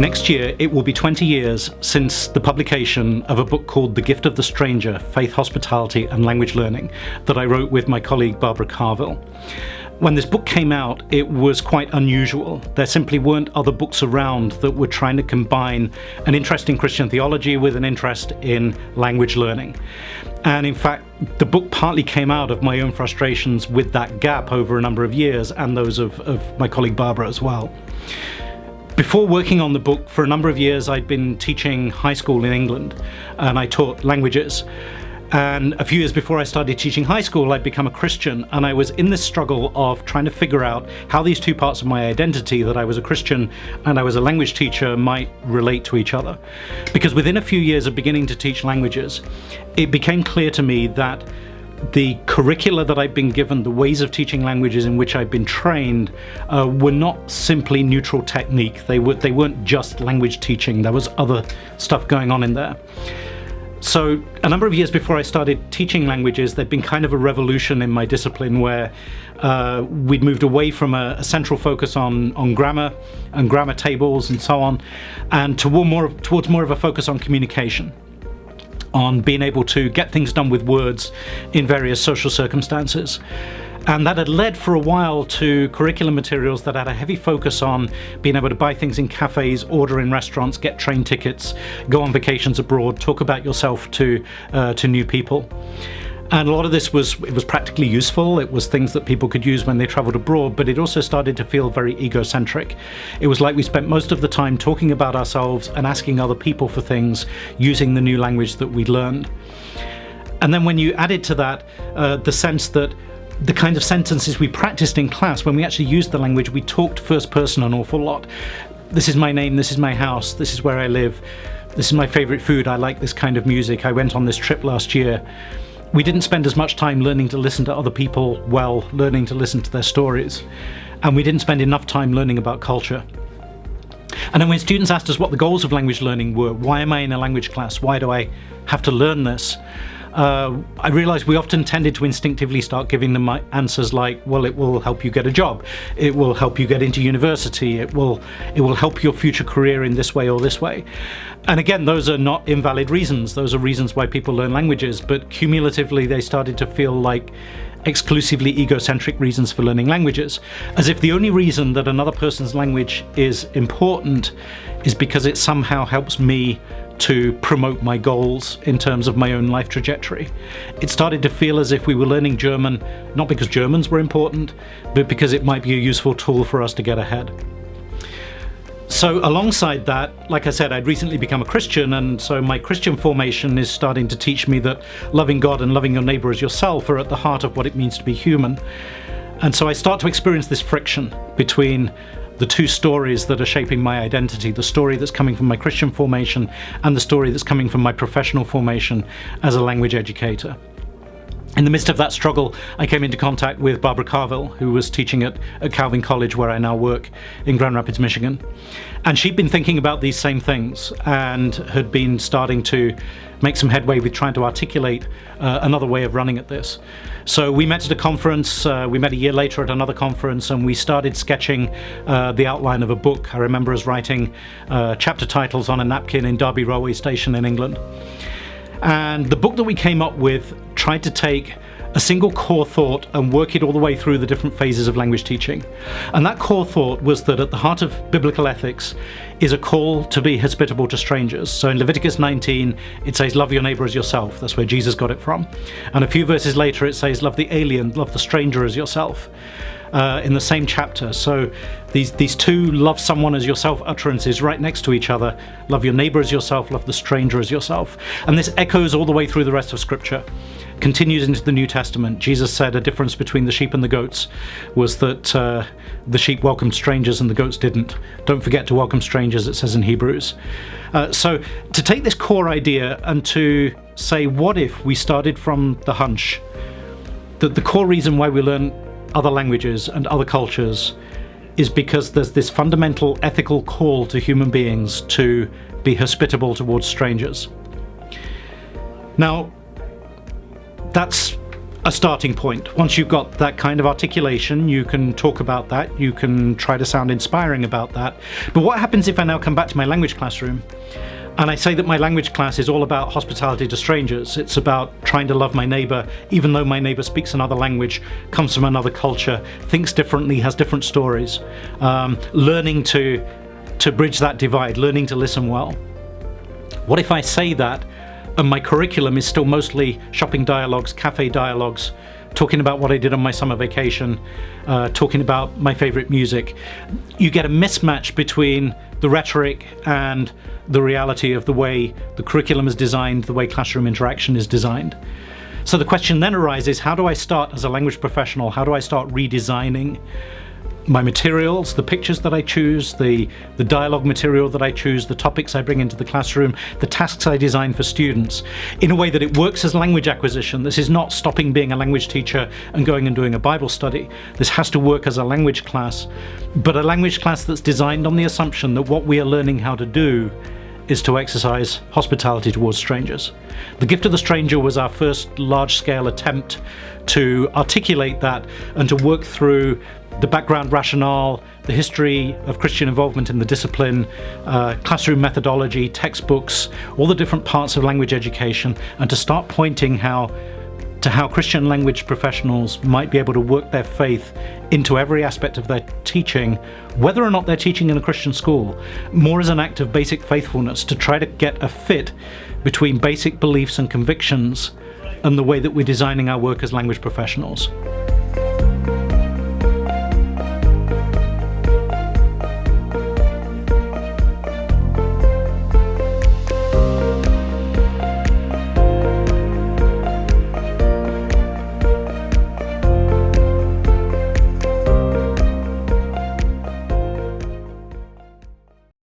Next year, it will be 20 years since the publication of a book called The Gift of the Stranger, Faith, Hospitality and Language Learning that I wrote with my colleague Barbara Carville. When this book came out, it was quite unusual. There simply weren't other books around that were trying to combine an interest in Christian theology with an interest in language learning. And in fact, the book partly came out of my own frustrations with that gap over a number of years, and those of my colleague Barbara as well. Before working on the book, for a number of years, I'd been teaching high school in England, and I taught languages. And a few years before I started teaching high school, I'd become a Christian, and I was in this struggle of trying to figure out how these two parts of my identity, that I was a Christian and I was a language teacher, might relate to each other. Because within a few years of beginning to teach languages, it became clear to me that the curricula that I'd been given, the ways of teaching languages in which I'd been trained, were not simply neutral technique. They weren't just language teaching. There was other stuff going on in there. So a number of years before I started teaching languages, there'd been kind of a revolution in my discipline where we'd moved away from a central focus on grammar and grammar tables and so on, and towards more of a focus on communication, on being able to get things done with words in various social circumstances. And that had led for a while to curriculum materials that had a heavy focus on being able to buy things in cafes, order in restaurants, get train tickets, go on vacations abroad, talk about yourself to new people. And a lot of this was practically useful. It was things that people could use when they traveled abroad, but it also started to feel very egocentric. It was like we spent most of the time talking about ourselves and asking other people for things using the new language that we'd learned. And then when you added to that the sense that the kind of sentences we practiced in class, when we actually used the language, we talked first person an awful lot. This is my name, this is my house, this is where I live, this is my favorite food, I like this kind of music, I went on this trip last year. We didn't spend as much time learning to listen to other people well, learning to listen to their stories. And we didn't spend enough time learning about culture. And then when students asked us what the goals of language learning were, why am I in a language class, why do I have to learn this? I realized we often tended to instinctively start giving them answers like, well, it will help you get a job, it will help you get into university, it will help your future career in this way or this way. And again, those are not invalid reasons. Those are reasons why people learn languages, but cumulatively they started to feel like exclusively egocentric reasons for learning languages, as if the only reason that another person's language is important is because it somehow helps me to promote my goals in terms of my own life trajectory. It started to feel as if we were learning German, not because Germans were important, but because it might be a useful tool for us to get ahead. So alongside that, like I said, I'd recently become a Christian, and so my Christian formation is starting to teach me that loving God and loving your neighbor as yourself are at the heart of what it means to be human. And so I start to experience this friction between the two stories that are shaping my identity, the story that's coming from my Christian formation and the story that's coming from my professional formation as a language educator. In the midst of that struggle, I came into contact with Barbara Carville, who was teaching at Calvin College, where I now work in Grand Rapids, Michigan. And she'd been thinking about these same things and had been starting to make some headway with trying to articulate another way of running at this. So we met at a conference, we met a year later at another conference, and we started sketching the outline of a book. I remember us writing chapter titles on a napkin in Derby Railway Station in England. And the book that we came up with tried to take a single core thought and work it all the way through the different phases of language teaching. And that core thought was that at the heart of biblical ethics is a call to be hospitable to strangers. So in Leviticus 19, it says, love your neighbor as yourself. That's where Jesus got it from. And a few verses later, it says, love the alien, love the stranger as yourself. In the same chapter. So these two love someone as yourself utterances right next to each other. Love your neighbor as yourself, love the stranger as yourself. And this echoes all the way through the rest of Scripture. Continues into the New Testament. Jesus said a difference between the sheep and the goats was that the sheep welcomed strangers and the goats didn't. Don't forget to welcome strangers, it says in Hebrews. So to take this core idea and to say, what if we started from the hunch that the core reason why we learn other languages and other cultures is because there's this fundamental ethical call to human beings to be hospitable towards strangers. Now, that's a starting point. Once you've got that kind of articulation, you can talk about that, you can try to sound inspiring about that. But what happens if I now come back to my language classroom and I say that my language class is all about hospitality to strangers? It's about trying to love my neighbour, even though my neighbour speaks another language, comes from another culture, thinks differently, has different stories. Learning to bridge that divide, learning to listen well. What if I say that and my curriculum is still mostly shopping dialogues, cafe dialogues, talking about what I did on my summer vacation, talking about my favourite music? You get a mismatch between the rhetoric and the reality of the way the curriculum is designed, the way classroom interaction is designed. So the question then arises, how do I start as a language professional? How do I start redesigning my materials, the pictures that I choose, the dialogue material that I choose, the topics I bring into the classroom, the tasks I design for students, in a way that it works as language acquisition? This is not stopping being a language teacher and going and doing a Bible study. This has to work as a language class, but a language class that's designed on the assumption that what we are learning how to do is to exercise hospitality towards strangers. The Gift of the Stranger was our first large-scale attempt to articulate that and to work through the background rationale, the history of Christian involvement in the discipline, classroom methodology, textbooks, all the different parts of language education, and to start pointing to how Christian language professionals might be able to work their faith into every aspect of their teaching, whether or not they're teaching in a Christian school, more as an act of basic faithfulness to try to get a fit between basic beliefs and convictions and the way that we're designing our work as language professionals.